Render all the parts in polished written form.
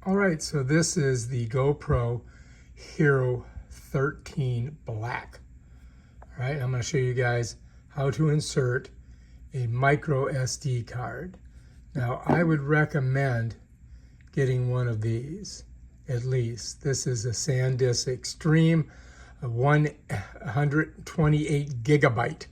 All right, so this is the GoPro Hero 13 Black. All right, I'm going to show you guys how to insert a micro SD card. Now, I would recommend getting one of these, at least. This is a SanDisk Extreme, a 128 gigabyte.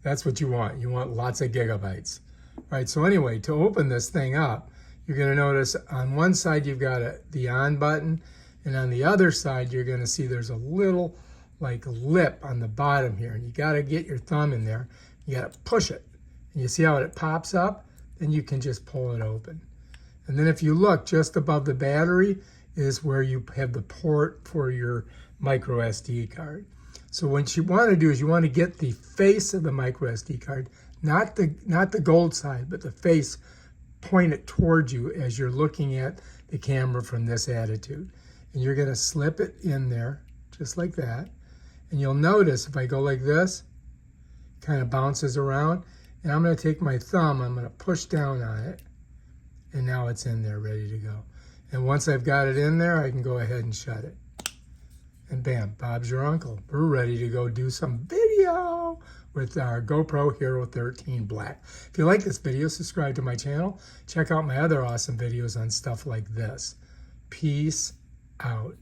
That's what you want. You want lots of gigabytes. All right, so anyway, to open this thing up, you're going to notice on one side you've got the on button, and on the other side you're going to see there's a little like lip on the bottom here, and you got to get your thumb in there. You got to push it, and you see how it pops up? Then you can just pull it open. And then if you look, just above the battery is where you have the port for your micro SD card. So what you want to do is you want to get the face of the micro SD card, not the gold side, but the face, point it towards you as you're looking at the camera from this attitude. And you're going to slip it in there just like that. And you'll notice if I go like this, it kind of bounces around. And I'm going to take my thumb, I'm going to push down on it. And now it's in there ready to go. And once I've got it in there, I can go ahead and shut it. And bam, Bob's your uncle. We're ready to go do some video with our GoPro Hero 13 Black. If you like this video, subscribe to my channel. Check out my other awesome videos on stuff like this. Peace out.